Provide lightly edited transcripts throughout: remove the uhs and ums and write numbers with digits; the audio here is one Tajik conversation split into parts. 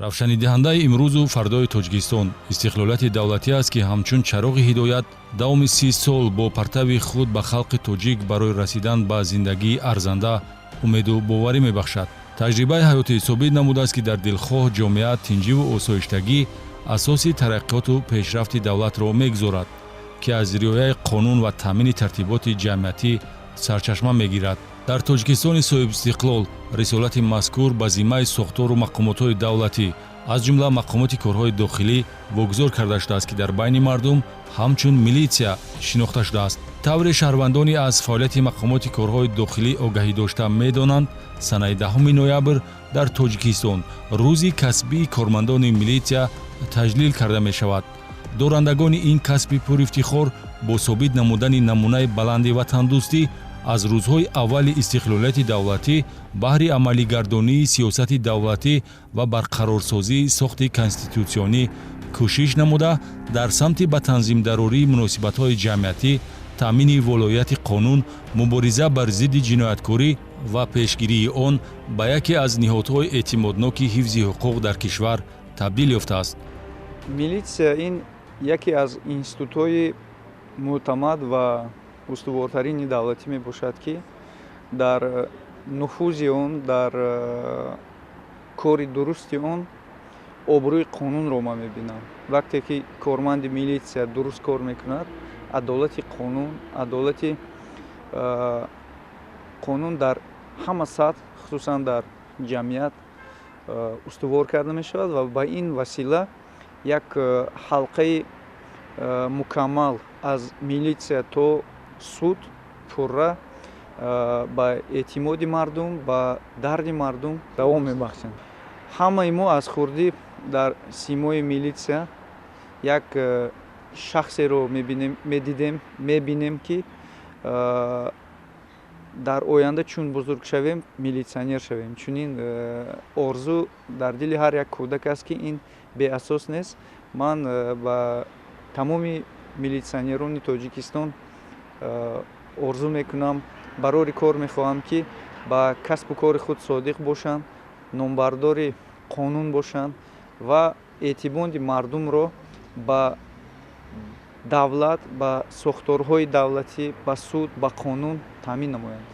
равшанидаҳандаи имрӯзу фардои Тоҷикистон истиқлолияти давлатӣ аст, ки ҳамчун чароғи ҳидоят давоми 30 сол бо партави худ ба халқи тоҷик барои расидан ба зиндагии арзанда умеду боварӣ мебахшад. таҷрибаи ҳаётӣ собит намудааст, ки дар дилхоҳ ҷомеа тинҷиву осоиштагӣ асоси тараққиёту пешрафти давлатро мегузорад, ки аз риояи қонун ва таъмини тартиботи ҷамъиятӣ сарчашма мегирад. дар Тоҷикистони соҳибистиқлол рисолати мазкур ба зиммаи сохтору мақомотҳои давлатӣ аз ҷумла мақомоти корҳои дохилӣ вогузор карда шудааст, ки дар байни мардум ҳамчун милитсия шинохта шудааст. тавре шаҳрвандони аз фаъолияти мақомоти корҳои дохилӣ огаҳӣ дошта медонанд, санаи 10 ноябр дар Тоҷикистон рӯзи касбии кормандони милитсия таҷлил карда мешавад. дорандагони ин касби пурифтихор бо собит намудани намунаи баланди ватандӯстӣ аз рӯзҳои аввали истиқлолияти давлатӣ баҳри амалигардонии сиёсати давлатӣ ва барқарорсозии сохти конститутсионӣ кӯшиш намуда дар самти ба танзимдарории муносибатҳои ҷамъиятӣ, таъмини вилояти қонун, мубориза бар зидди ҷинояткорӣ ва пешгирии он ба яке аз ниҳодҳои эътимодноки ҳифзи ҳуқуқ дар кишвар табдил ёфтааст. Милитсия ин яке аз институтҳои мӯътамад ва устувортарини давлатӣ мебошад, ки дар нуфузи он, дар кори дурусти он обрӯи қонунро ма мебинам. вақте ки корманди милитсия дуруст кор мекунад, адолати қонун дар ҳама сатҳ, хусусан дар ҷамъият устувор карда мешавад ва ба ин васила як ҳалқаи мукаммал аз милитсия то суд пурра ба эътимоди мардум, ба дарди мардум давом мебахшанд. ҳамаи мо аз хурдӣ дар симои милитсия як шахсеро мебинем, ки дар оянда чун бузург шавем, милитсионер шавем. Чунин орзу дар дили ҳар як кӯдак аст, ки ин беасос нест. ман ба тамоми милитсионерони Тоҷикистон орзу мекунам, барори кор мехоҳам, ки ба касбу кори худ содиқ бошанд, номбардори қонун бошанд ва эътимоди мардумро ба давлат, ба сохторҳои давлатӣ, ба суд, ба қонун таъмин намоянд.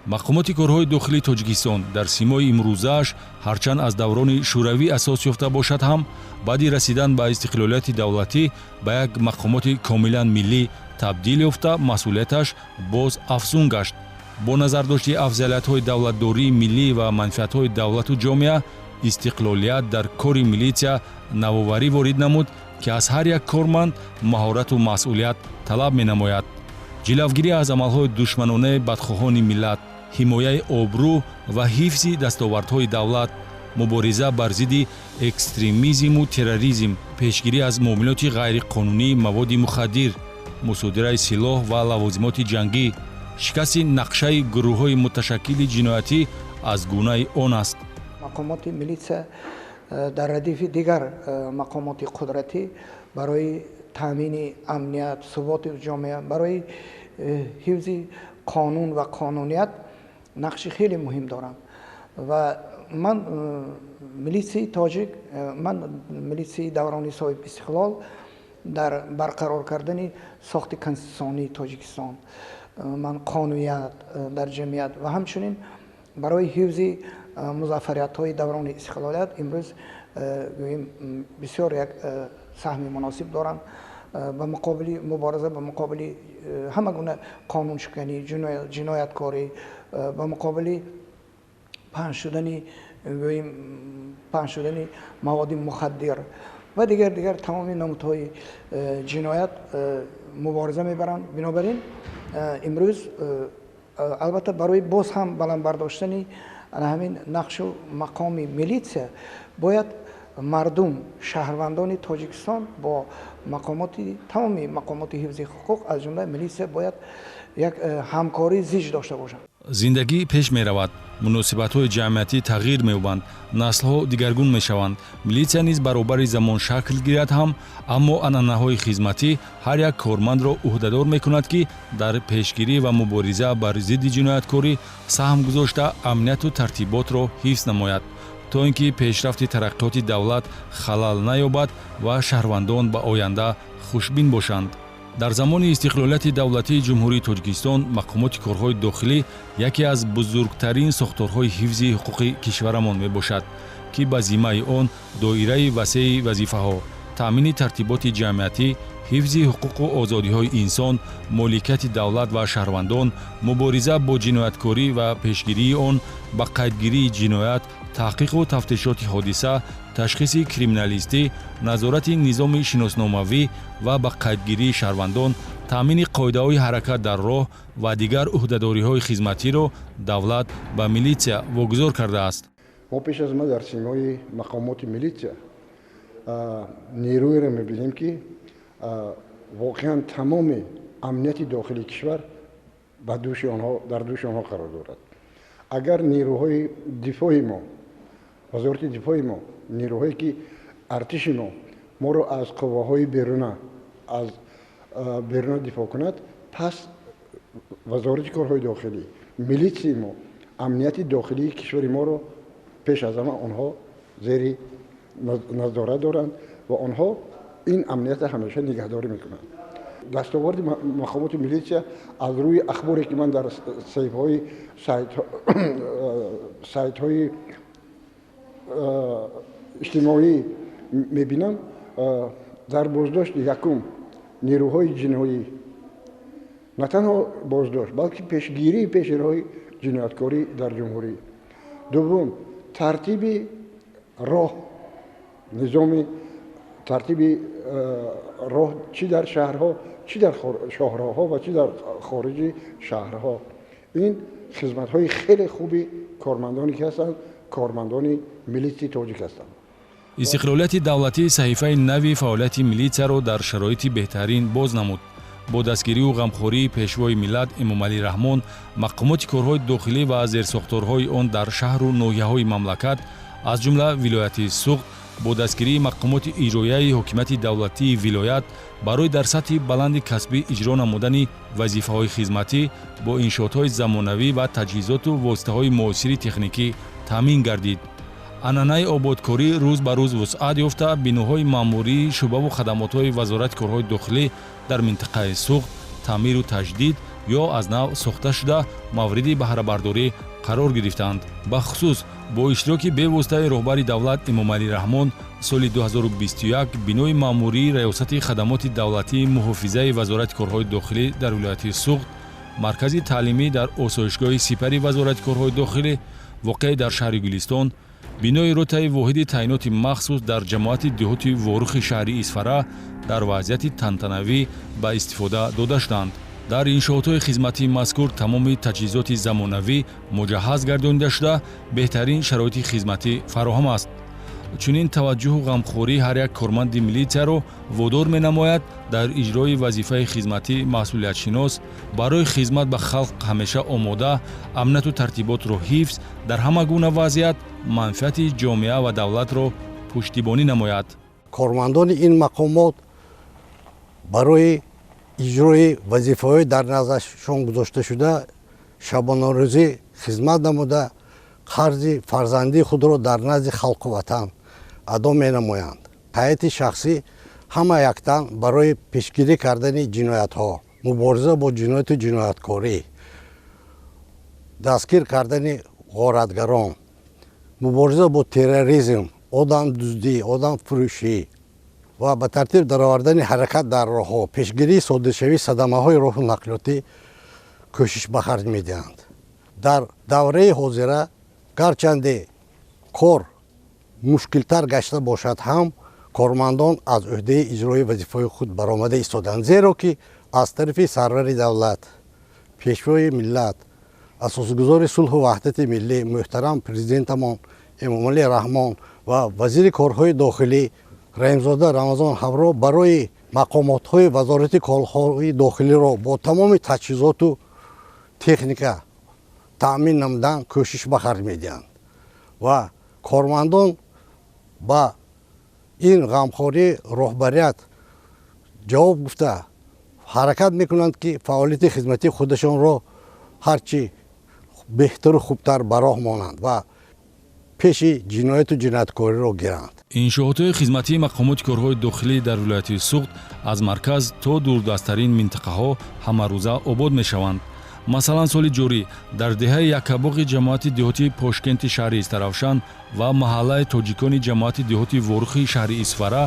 мақомоти корҳои дохилии Тоҷикистон дар симои имрӯзааш ҳарчанд аз даврони шӯравӣ асос ёфта бошад ҳам, баъди расидан ба истиқлолияти давлатӣ ба як мақомоти комилан миллӣ табдил ёфта, масъулияташ боз афзун гашт. бо назардошти афзалиятҳои давлатдории миллӣ ва манфиатҳои давлату ҷомеа, истиқлолият дар кори милитсия навоварӣ ворид намуд, ки аз ҳар як корманд маҳорату масъулият талаб менамояд. ҷилавгирӣ аз амалҳои душманонаи бадхоҳони миллат, ҳимояи обрӯ ва ҳифзи дастовардҳои давлат, мубориза бар зидди экстремизму терроризм, пешгирӣ аз муомилоти ғайриқонунии маводи мухаддир, мусодираи силоҳ ва лавозимоти ҷангӣ, шикасти нақшаи гурӯҳҳои муташаккили ҷиноятӣ аз гунаи он аст. мақомоти милитсия дар радифи дигар мақомоти қудратӣ барои таъмини амният, суботи ҷомеа, барои ҳифзи қонун ва қонуният нақши хеле муҳим дорам. ва ман милитсияи тоҷик, ман милитсияи даврони соҳиб истиқлол дар барқарор кардани сохти конститутсионии Тоҷикистон, ман қонуният дар ҷамъият ва ҳамчунин барои ҳифзи музаффариятҳои даврони истиқлолият имрӯз гӯем бисёр як саҳми муносиб дорам ба муқобили мубориза, ба муқобили ҳама гуна қонуншиканӣ, ҷинояткорӣ, ба муқобили пахш шудани маводи мухаддир ва дигар тамоми намудҳои ҷиноят мубориза мебаранд. бинобар ин имрӯз албатта барои боз ҳам баландбардоштани ҳамин нақшу мақоми милитсия бояд мардум, шаҳрвандони Тоҷикистон бо тамоми мақомоти ҳифзи ҳуқуқ аз ҷумла милитсия бояд як ҳамкорӣ зич дошта бошад. зиндагӣ пеш меравад, муносибатҳои ҷамъиятӣ тағйир меёбанд, наслҳо дигаргун мешаванд. милитсия низ баробари замон шакл гирад ҳам, аммо анъанаҳои хизматӣ ҳар як кормандро ӯҳдадор мекунад, ки дар пешгирӣ ва мубориза бар зидди ҷинояткорӣ саҳм гузошта амнияту тартиботро ҳифз намояд. то ин ки пешрафти тараққиёти давлат халал наёбад ва шаҳрвандон ба оянда хушбин бошанд. дар замони истиқлолияти давлатии ҷумҳурии Тоҷикистон мақомоти корҳои дохилӣ яке аз бузургтарин сохторҳои ҳифзи ҳуқуқи кишварамон мебошад, ки ба зиммаи он доираи васеи вазифаҳо, таъмини тартиботи ҷамъиятӣ, ҳифзи ҳуқуқу озодиҳои инсон, моликияти давлат ва шаҳрвандон, мубориза бо ҷинояткорӣ ва пешгирии он, ба қайдгирии ҷиноят, таҳқиқу тафтишоти ҳодиса, ташхиси криминалистӣ, назорати низоми шиносномавӣ ва ба қайдгирии шаҳрвандон, таъмини қоидаҳои ҳаракат дар роҳ ва дигар уҳдадориҳои хизматиро давлат ба милитсия вогузор кардааст. мо пеш аз ма дар симои мақомоти милитсия нерӯеро мебинем, ки воқеан тамоми амнияти дохилии кишвар дар дӯши онҳо қарор дорад. агар нерӯҳои дифои мо, вазорати дифои мо, нерӯҳое ки артиши моро аз қувваҳои беруна дифоъ кунад, пас вазорати корҳои дохилӣ, милитсияи мо амнияти дохилии кишвари моро пеш аз ҳама онҳо зери назорат доранд ва онҳо ин амнията ҳамеша нигаҳдорӣ мекунанд. дастоварди мақомоти милитсия аз рӯи ахборе ки ман дар сайтҳои иҷтимоӣ мебинам, дар боздошти якум нерӯҳои ҷиноӣ, на танҳо боздошт, балки пешгирии пеши роҳи ҷинояткорӣ дар ҷумҳурӣ. дуввум, тартиби роҳ, низоми тартиби роҳ чӣ дар шаҳрҳо, чӣ дар шоҳроҳҳо ва чӣ дар хориҷи шаҳрҳо. ин хизматҳои хеле хуби кормандоне ки ҳастанд, кормандони милитсияи тоҷик ҳастанд. истиқлолияти давлатӣ саҳифаи нави фаъолияти милитсияро дар шароити беҳтарин боз намуд. бо дастгирию ғамхории пешвои миллат Эмомалӣ Раҳмон, мақомоти корҳои дохилӣ ва зерсохторҳои он дар шаҳру ноҳияҳои мамлакат, аз ҷумла вилояти Суғд, бо дастгирии мақомоти иҷроияи ҳокимияти давлатии вилоят барои дар сатҳи баланди касбӣ иҷро намудани вазифаҳои хизматӣ бо иншоотҳои замонавӣ ва таҷҳизоту воситаҳои муосири техникӣ таъмин гардид. анъанаи ободкорӣ рӯз ба рӯз вусъат ёфта, биноҳои маъмурӣ, шуъбаву хадамотҳои вазорати корҳои дохилӣ дар минтақаи Суғд таъмиру таҷдид ё аз нав сохта шуда мавриди баҳрабардорӣ қарор гирифтанд. бахусус бо иштироки бевоситаи роҳбари давлат Эмомалӣ Раҳмон соли 2021 бинои маъмурии раёсати хадамоти давлатии муҳофизаи вазорати корҳои дохилӣ дар вилояти Суғд, маркази таълимӣ дар осоишгоҳи сипари вазорати корҳои дохилӣ воқеъ дар шаҳри Гулистон, бинои ротаи воҳиди таъиноти махсус дар ҷамоати деҳоти ворухи шаҳри Исфара дар вазъияти тантанавӣ ба истифода дода шуданд. дар иншоотҳои хизматии мазкур тамоми таҷҳизоти замонавӣ муҷаҳҳаз гардонида шуда, беҳтарин шароити хизматӣ фароҳам аст. чунин таваҷҷӯҳу ғамхорӣ ҳар як корманди милитсияро водор менамояд дар иҷрои вазифаи хизматӣ масъулиятшинос, барои хизмат ба халқ ҳамеша омода, амнату тартиботро ҳифз, дар ҳама гуна вазъият манфиати ҷомеа ва давлатро пуштибонӣ намояд. кормандони ин мақомот барои иҷрои вазифаҳои дар назаршон гузошта шуда шабонарӯзӣ хизмат намуда, қарзи фарзандии худро дар назди халқу ватан адо менамоянд. ҳайати шахсӣ ҳама яктан барои пешгирӣ кардани ҷиноятҳо, мубориза бо ҷинояту ҷинояткорӣ, дастгир кардани ғоратгарон, мубориза бо терроризм, одамдуздӣ, одамфурӯшӣ ва ба тартиб даровардани ҳаракат дар роҳҳо, пешгирии содиршавии садамаҳои роҳу нақлиётӣ кӯшиш ба харҷ медиҳанд. дар давраи ҳозира гарчанде кор мушкилтар гашта бошад ҳам, кормандон аз ӯҳдаи иҷрои вазифаҳои худ баромада истоданд, зеро ки аз тарафи сарвари давлат, пешвои миллат, асосгузори сулҳу ваҳдати миллӣ муҳтарам президентамон Эмомалӣ Раҳмон ва вазири корҳои дохилӣ Раҳимзода Рамазон ҳавро барои мақомотҳои вазорати корҳои дохилиро бо тамоми таҷҳизоту техника таъмин намудан кӯшиш ба харҷ медиҳанд ва кормандон ба ин ғамхории роҳбарият ҷавоб гуфта ҳаракат мекунанд, ки фаъолияти хизматии худашонро ҳарчи беҳтару хубтар ба роҳ монанд ва пеши ҷинояту ҷинояткориро гиранд. иншоотҳои хизматии мақомоти корҳои дохилӣ дар вилояти Суғд аз марказ то дурдастарин минтақаҳо ҳамарӯза обод мешаванд. масалан соли ҷорӣ дар деҳаи якабоғи ҷамоати деҳотии пошкенти шаҳри истаравшан ва маҳаллаи тоҷикони ҷамоати деҳоти ворухи шаҳри исфара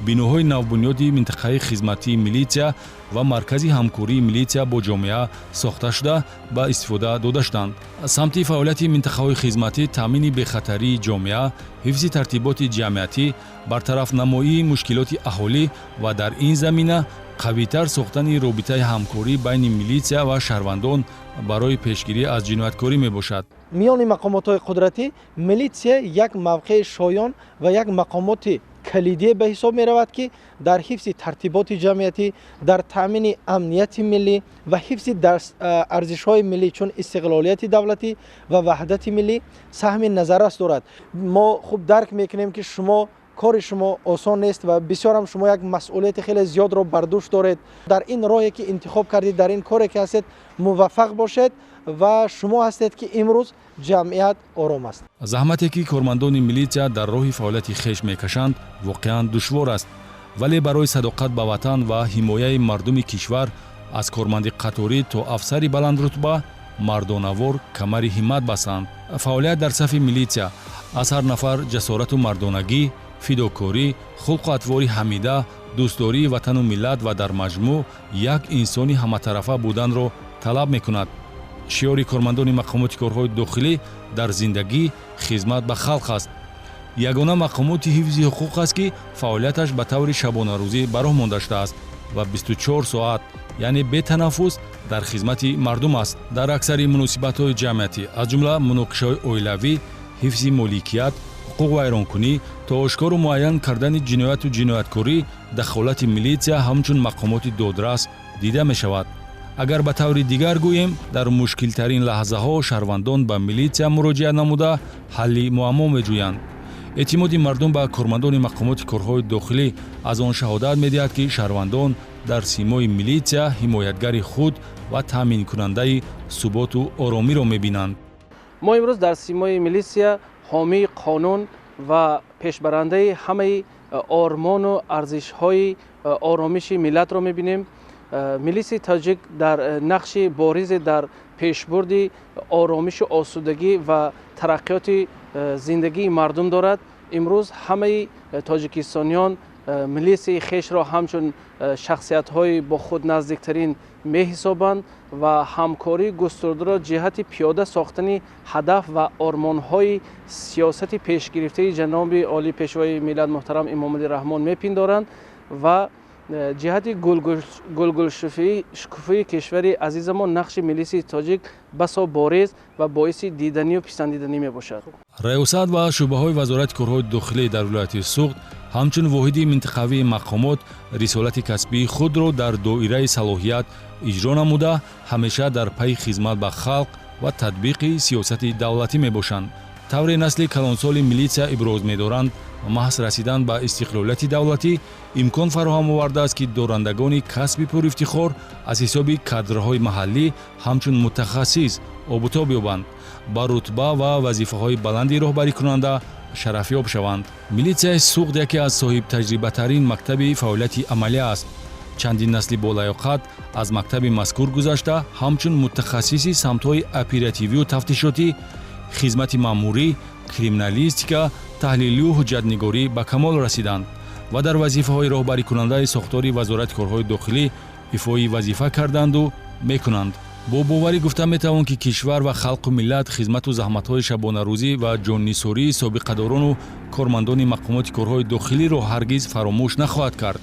биноҳои навбунёди минтақаи хизматии милитсия ва маркази ҳамкории милитсия бо ҷомеа сохта шуда ба истифода дода шуданд. самти фаъолияти минтақаҳои хизматӣ таъмини бехатарии ҷомеа, ҳифзи тартиботи ҷамъиятӣ, бартарафнамоии мушкилоти аҳолӣ ва дар ин замина қавитар сохтани робитаи ҳамкорӣ байни милитсия ва шаҳрвандон барои пешгирӣ аз ҷинояткорӣ мебошад. миёни мақомотҳои қудратӣ милитсия як мавқеи шоён ва як мақомоти калидие ба ҳисоб меравад ки дар ҳифзи тартиботи ҷамъиятӣ, дар таъмини амнияти миллӣ ва ҳифзи арзишҳои миллӣ чун истиқлолияти давлатӣ ва ваҳдати миллӣ саҳми назаррас дорад. мо хуб дарк мекунем ки шумо кори шумо осон нест ва бисёрам шумо як масъулияти хеле зиёдро бар дӯш доред. дар ин роҳе ки интихоб кардед, дар ин коре ки ҳастед муваффақ бошед ва шумо ҳастед ки имрӯз ҷамъият ором аст. заҳмате ки кормандони милитсия дар роҳи фаъолияти хеш мекашанд воқеан душвор аст, вале барои садоқат ба ватан ва ҳимояи мардуми кишвар аз корманди қаторӣ то афсари баландрутба мардонавор камари ҳиммат бастанд. фаъолият дар сафи милитсия аз ҳар нафар ҷасорату мардонагӣ, фидокорӣ, хулқу атвори ҳамида, дӯстдории ватану миллат ва дар маҷмӯъ як инсони ҳаматарафа буданро талаб мекунад. шиёри кормандони мақомоти корҳои дохилӣ дар зиндагӣ хизмат ба халқ аст. ягона мақомоти ҳифзи ҳуқуқ аст ки фаъолияташ ба таври шабонарӯзӣ ба роҳ монда шудааст ва 24 соат яъне бетанаффус дар хизмати мардум аст. дар аксари муносибатҳои ҷамъиятӣ аз ҷумла муноқишаҳои оилавӣ, ҳифзи моликият, ҳуқуқ вайронкунӣ то ошкору муайян кардани ҷинояту ҷинояткорӣ дахолати милитсия ҳамчун мақомоти додрас дида мешавад. агар ба таври дигар гӯем, дар мушкилтарин лаҳзаҳо шаҳрвандон ба милитсия муроҷиат намуда ҳалли муаммо меҷӯянд. эътимоди мардум ба кормандони мақомоти корҳои дохилӣ аз он шаҳодат медиҳад ки шаҳрвандон дар симои милитсия ҳимоятгари худ ва таъминкунандаи суботу оромиро мебинанд. мо имрӯз дар симои милитсия ҳомии қонун ва пешбарандаи ҳамаи ормону арзишҳои оромиши миллатро мебинем. милисияи таҷик дар нақши боризе дар пешбурди оромишу осудагӣ ва тараққиёти зиндагии мардум дорад. имрӯз ҳамаи тоҷикистониён милисияи хешро ҳамчун шахсиятҳои бо худ наздиктарин меҳисобанд ва ҳамкорӣ густурдаро ҷиҳати пиёда сохтани ҳадаф ва ормонҳои сиёсати пешгирифтаи ҷаноби олии пешвои миллат муҳтарам имомади раҳмон мепиндоранд ва ҷиҳати гулгулшукуфии кишвари азизамон нақши милисияи тоҷик басо борез ва боиси диданию писандиданӣ мебошад. раёсат ва шӯъбаҳои вазорати корҳои дохилӣ дар вилояти Суғд ҳамчун воҳиди минтақавии мақомот рисолати касбии худро дар доираи салоҳият иҷро намуда ҳамеша дар пайи хизмат ба халқ ва татбиқи сиёсати давлатӣ мебошанд. тавре насли калонсоли милитсия иброз медоранд маҳз расидан ба истиқлолияти давлатӣ имкон фароҳам овардааст ки дорандагони касби пурифтихор аз ҳисоби кадрҳои маҳаллӣ ҳамчун мутахассис обутоб ёбанд, ба рутба ва вазифаҳои баланди роҳбарикунанда шарафёб шаванд. милитсияи Суғд яке аз соҳибтаҷрибатарин мактаби фаъолияти амалӣ аст. чандин насли болаёқат аз мактаби мазкур гузашта ҳамчун мутахассиси самтҳои оперативию тафтишотӣ, хизмати маъмурӣ, криминалистика, таҳлилию ҳуҷҷатнигорӣ ба камол расиданд ва дар вазифаҳои роҳбарикунандаи сохтори вазорати корҳои дохилӣ ифои вазифа карданду мекунанд. бо боварӣ гуфта метавон ки кишвар ва халқу миллат хизмату заҳматҳои шабонарӯзӣ ва ҷоннисории собиқадорону кормандони мақомоти корҳои дохилиро ҳаргиз фаромӯш нахоҳад кард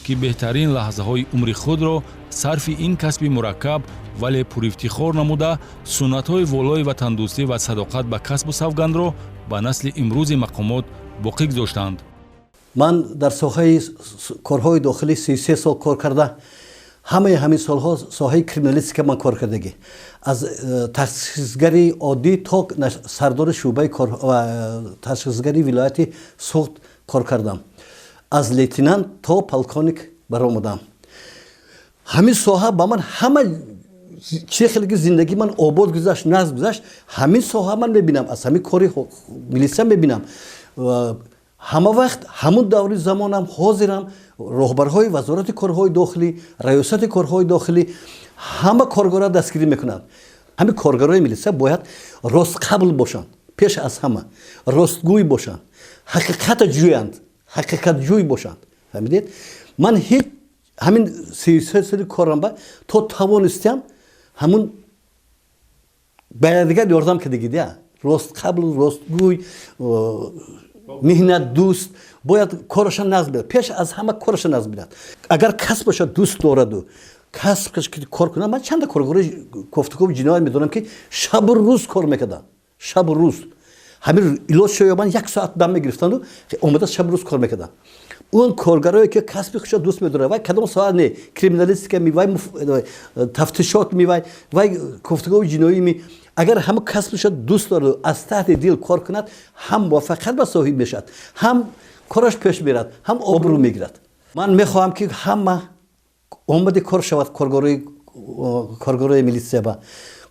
ки беҳтарин лаҳзаҳои умри худро сарфи ин касби мураккаб вале пурифтихор намуда суннатҳои волои ватандӯстӣ ва садоқат ба касбу савгандро ба насли имрӯзи мақомот боқӣ гузоштанд. ман дар соҳаи корҳои дохилӣ 33 сол кор карда ҳамаи ҳамин солҳо соҳаи криминалистика ман кор кардагӣ. аз ташхисгари оддӣ то сардори шӯъбаи ташхисгари вилояти Суғд кор кардам. аз лейтенант то полковник баромадам. ҳамин соҳа ба ман ҳама چه خیلی زندگی من آباد گذشت نظم گذشت همین ساحه من میبینم از همین کاری میلیسیا میبینم همه وقت همون دوری زمانم حاضرم راهبرهای وزارت کارهای داخلی ریاست کارهای داخلی همه کارگرا دستگیری میکنند همین کارگرای میلیسیا باید راست قبل باشند پیش از همه راستگوی باشند حقیقت جویند حقیقت جوی باشند فهمیدید من هیچ همین 33 سال کارم با تا توانستم همون بیادگاه یاردم که دیگه راست قبل راستگوی مهنت دوست باید کارش نظم بیاد پیش از همه کارش نظم بیاد اگر کسبش دوست دارد و کسبش که کار کنه من چند کارگرای گفتگو جنایی میدونم که شب و روز کار میکردن شب و روز همین ایلاج شیابان 1 ساعت دم میگرفتن و اومده شب روز کار میکردن اون کارگرایی که کسب خودش دوست می‌داره و کدام ساعت نه کریمینالیستیک میوای تفتیشات میوای و گفتگو جنایی می اگر همه کسبش دوست داره از تحت دل کار کند هم موفقیت به صاحب میشد هم کارش پیش میرد هم آبرو میگیرد من میخواهم که همه اومده کار شود کارگرای میلیسیا با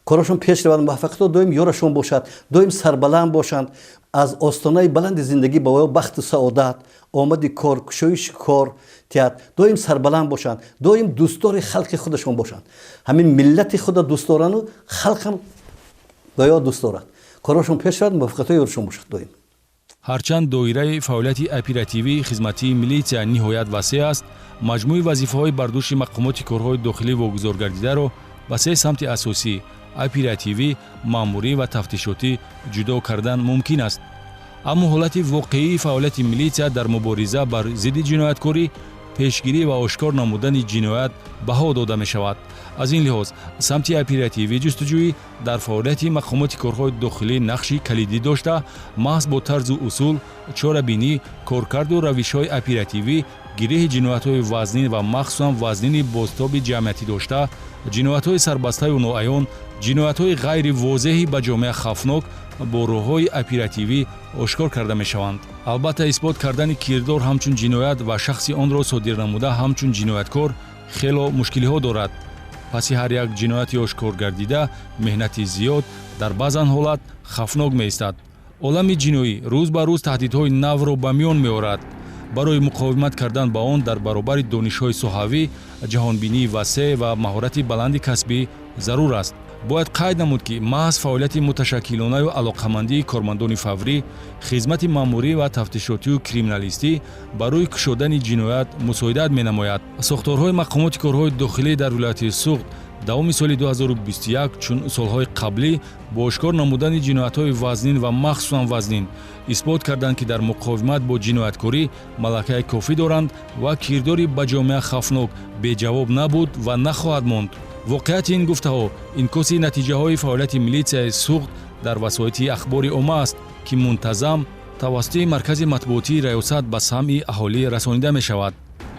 کارشون پیش روند موفقیت دویم یارشون باشد دویم سربلند باشند از آستانه بلند زندگی با بخت سعادت آمد کار کشایش کار تیات دویم سربلند باشند دویم دوستدار خلق خودشون باشند همین ملت خود دوست دارن و خلق هم باید دوست دارد کارشون پیش رود موفقیت یارشون باشد دویم ҳарчанд доираи фаъолияти оперативии хизматии милитсия ниҳоят васеъ аст маҷмӯи вазифаҳои бардӯши мақомоти корҳои дохилӣ вогузор гардидаро ба се самти асосӣ оперативӣ маъмурӣ ва тафтишотӣ ҷудо кардан мумкин аст аммо ҳолати воқеии фаъолияти милитсия дар мубориза бар зидди ҷинояткорӣ пешгирӣ ва ошкор намудани ҷиноят баҳо дода мешавад аз ин лиҳоз самти оперативӣ ҷустуҷӯӣ дар фаъолияти мақомоти корҳои дохилӣ нақши калидӣ дошта маҳз бо тарзу усул чорабинӣ коркарду равишҳои оперативӣ гиреҳи ҷиноятҳои вазнин ва махсусан вазнини бозтоби ҷамъиятӣ дошта ҷиноятҳои сарбастаю ноаён ҷиноятҳои ғайри возеҳи ба ҷомеа хавфнок бо роҳҳои оперативӣ ошкор карда мешаванд албатта исбот кардани кирдор ҳамчун ҷиноят ва шахси онро содир намуда ҳамчун ҷинояткор хело мушкилиҳо дорад паси ҳар як ҷинояти ошкор гардида меҳнати зиёд дар баъзан ҳолат хавфнок меистад олами ҷиноӣ рӯз ба рӯз таҳдидҳои навро ба миён меорад барои муқовимат кардан ба он дар баробари донишҳои соҳавӣ ҷаҳонбинии васеъ ва маҳорати баланди касбӣ зарур аст бояд қайд намуд ки маҳз фаъолияти муташаккилонаю алоқамандии кормандони фаврӣ хизмати маъмурӣ ва тафтишотию криминалистӣ барои кушодани ҷиноят мусоидат менамояд сохторҳои мақомоти корҳои дохилӣ дар вилояти Суғд давоми соли 2021 чун солҳои қаблӣ бо ошкор намудани ҷиноятҳои вазнин ва махсусан вазнин исбот карданд ки дар муқовимат бо ҷинояткорӣ малакаи кофӣ доранд ва кирдори ба ҷомеа хавфнок беҷавоб набуд ва нахоҳад монд воқеияти ин гуфтаҳо инкоси натиҷаҳои фаъолияти милитсияи Суғд дар васоити ахбори омма аст ки мунтазам тавассути маркази матбуоти раёсат ба самъи аҳолӣ расонида мешавад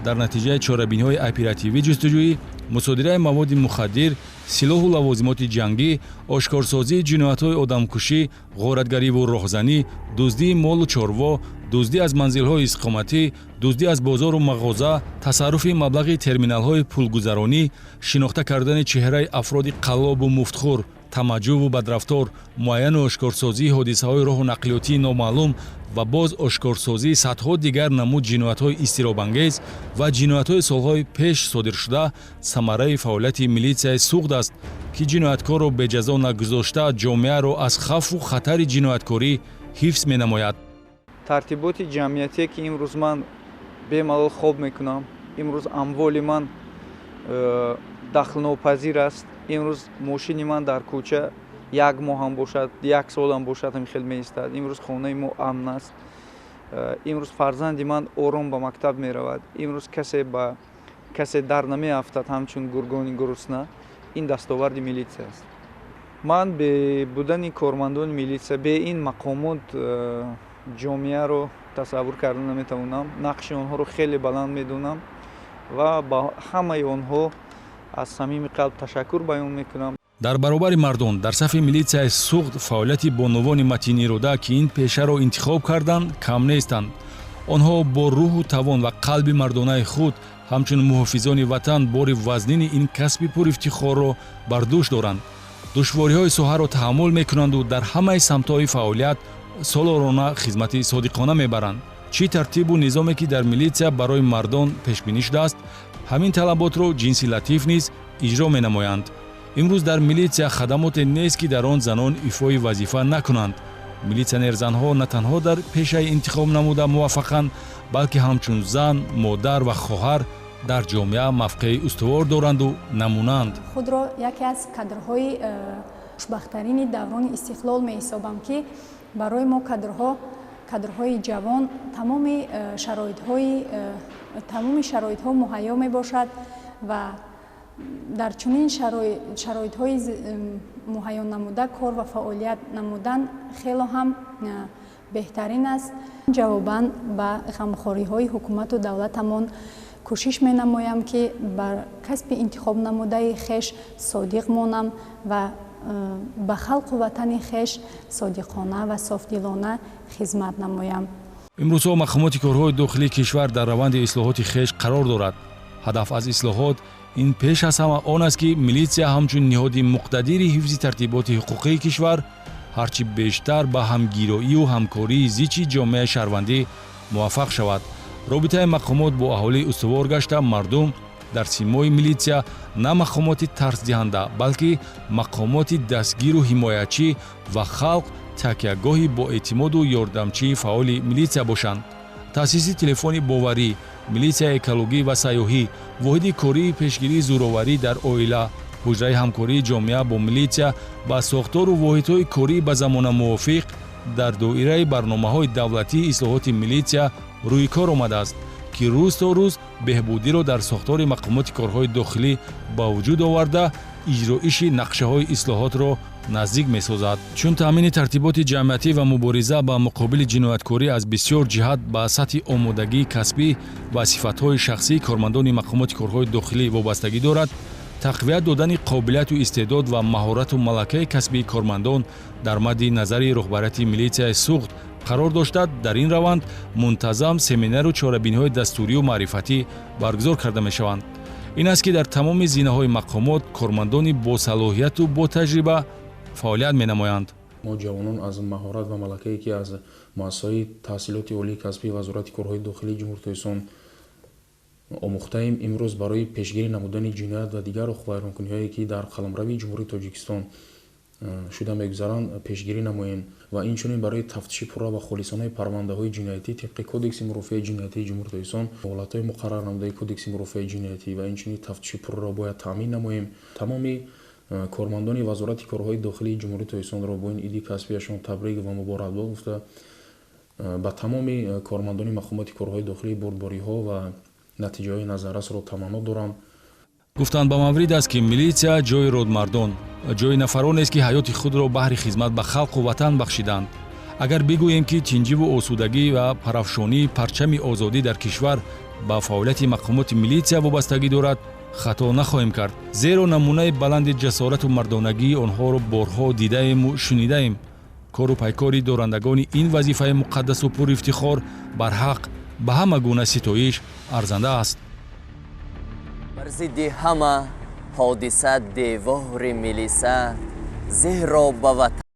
дар натиҷаи чорабиниҳои оперативӣ ҷустуҷӯӣ мусодираи маводи мухаддир силоҳу лавозимоти ҷангӣ ошкорсозии ҷиноятҳои одамкушӣ ғоратгариву роҳзанӣ дуздии молу чорво дуздӣ аз манзилҳои иstiqomatӣ дуздӣ аз бозору мағоза тасарруфи маблағи терминалҳои пулгузаронӣ шинохта кардани чеҳраи афроди қаллобу муфтхӯр тамаҷҷуву бадрафтор муайяну ошкорсозии ҳодисаҳои роҳу нақлиётии номаълум ва боз ошкорсозии садҳо дигар намуд ҷиноятҳои изтиробангез ва ҷиноятҳои солҳои пеш содиршуда самараи фаъолияти милитсияи Суғд аст ки ҷинояткорро беҷазо нагузошта ҷомеаро аз хавфу хатари ҷинояткорӣ ҳифз менамояд тартиботи ҷамъиятие ки имрӯз ман бемалол хоб мекунам имрӯз амволи ман дахлнопазир аст имрӯз мошини ман дар кӯча 1 моҳ ҳам бошад 1 сол ҳам бошад ҳамихел меистад имрӯз хонаи мо амн аст имрӯз фарзанди ман ором ба мактаб меравад имрӯз касе дар намеафтад ҳамчун гургони гурусна ин дастоварди милитсия аст ман бе будани кормандони милитсия бе ин мақомот ҷомеаро тасаввур карда наметавонам нақши онҳоро хеле баланд медонам ва ба ҳамаи онҳо аз самими қалб ташаккур баён мекунам дар баробари мардон дар сафи милитсияи Суғд фаъолияти бонувони матинирода ки ин пешаро интихоб карданд кам нестанд онҳо бо рӯҳу тавон ва қалби мардонаи худ ҳамчун муҳофизони ватан бори вазнини ин касби пурифтихорро бар дӯш доранд. душвориҳои соҳаро таҳаммул мекунанду дар ҳамаи самтҳои фаъолият солорона хизмати содиқона мебаранд. чӣ тартибу низоме ки дар милитсия барои мардон пешбинӣ шудааст, ҳамин талаботро ҷинси латиф низ иҷро менамоянд. имрӯз дар милитсия хадамоте нест ки дар он занон ифои вазифа накунанд. милитсионерзанҳо на танҳо дар пешаи интихоб намуда муваффақанд, балки ҳамчун зан, модар ва хоҳар дар ҷомеа мавқеи устувор доранду намунаанд. худро яке аз кадрҳои хушбахтарини даврони истиқлол меҳисобам, ки барои мо кадрҳои ҷавон тамоми шароитҳо муҳайё мебошад ва дар чунин шароитҳои муҳайё намуда кор ва фаъолият намудан хело ҳам беҳтарин аст. ҷавобан ба ғамхориҳои ҳукумату давлатамон кӯшиш менамоям, ки бар касби интихоб намудаи хеш содиқ монам ва ба халқу ватани хеш содиқона ва софдилона хизмат намоям. имрӯзҳо мақомоти корҳои дохилии кишвар дар раванди ислоҳоти хеш қарор дорад. ҳадаф аз ислоҳот ин пеш аз ҳама он аст, ки милитсия ҳамчун ниҳоди муқтадири ҳифзи тартиботи ҳуқуқии кишвар ҳарчи бештар ба ҳамгироию ҳамкории зичи ҷомеаи шаҳрвандӣ муваффақ шавад. робитаи мақомот бо аҳолии устувор гашта мардум дар симои милитсия на мақомоти тарсдиҳанда, балки мақомоти дастгиру ҳимоячӣ ва халқ такягоҳи боэътимоду ёрдамчии фаъоли милитсия бошанд. таъсиси телефони боварӣ, милитсияи экологӣ ва сайёҳӣ, воҳиди кории пешгирии зӯроварӣ дар оила, ҳуҷраи ҳамкории ҷомеа бо милитсия ба сохтору воҳидҳои корӣ ба замона мувофиқ дар доираи барномаҳои давлатии ислоҳоти милитсия рӯи кор омадааст, ки рӯз то рӯз беҳбудиро дар сохтори мақомоти корҳои дохилӣ ба вуҷуд оварда иҷроиши нақшаҳои ислоҳотро наздик месозад. чун таъмини тартиботи ҷамъиятӣ ва мубориза ба муқобили ҷинояткорӣ аз бисёр ҷиҳат ба сатҳи омодагии касбӣ ва сифатҳои шахсии кормандони мақомоти корҳои дохилӣ вобастагӣ дорад, тақвият додани қобилияту истеъдод ва маҳорату малакаи касбии кормандон дар мадди назари роҳбарияти милитсияи Суғд қарор дошта, дар ин раванд мунтазам семинару чорабиниҳои дастурию маърифатӣ баргузор карда мешаванд. ин аст ки дар тамоми зинаҳои мақомот кормандони босалоҳияту ботаҷриба фаъолият менамоянд. мо ҷавонон аз маҳорат ва малакае ки аз муассисаҳои таҳсилоти олии касбӣ вазорати корҳои дохилии ҷумҳурии Тоҷикистон омӯхтаем, имрӯз барои пешгирӣ намудани ҷиноят ва дигар вайронкуниҳое ки дар қаламрави ҷумҳурии Тоҷикистон шуда мегузаранд пешгирӣ намоем ва инчунин барои тафтиши пурра ва холисонаи парвандаҳои ҷиноятӣ тибқи кодекси мурофиаи ҷиноятии ҷумҳурии Тоҷикистон, ҳолатҳои муқаррар намудаи кодекси мурофиаи ҷиноятӣ ва инчунин тафтиши пурраро бояд таъмин намоем. тамоми кормандони вазорати корҳои дохилии ҷумҳурии Тоҷикистонро бо ин иди касбияшон табрик ва муборакбод гуфта, ба тамоми кормандони мақомоти корҳои дохилии бурдбориҳо ва натиҷаҳои назаррасро таманнот дорам. гуфтанд ба маврид аст, ки милитсия ҷои родмардон, ҷои нафаронест, ки ҳаёти худро баҳри хизмат ба халқу ватан бахшиданд. агар бигӯем, ки тинҷиву осудагӣ ва парафшонии парчами озодӣ дар кишвар ба фаъолияти мақомоти милитсия вобастагӣ дорад, хато нахоҳем кард. зеро намунаи баланди ҷасорату мардонагии онҳоро борҳо дидаему шунидаем. кору пайкори дорандагони ин вазифаи муқаддасу пурифтихор барҳақ ба ҳама гуна ситоиш арзанда аст. бар зидди ҳама ҳодиса девори милиса зеҳро ба ватан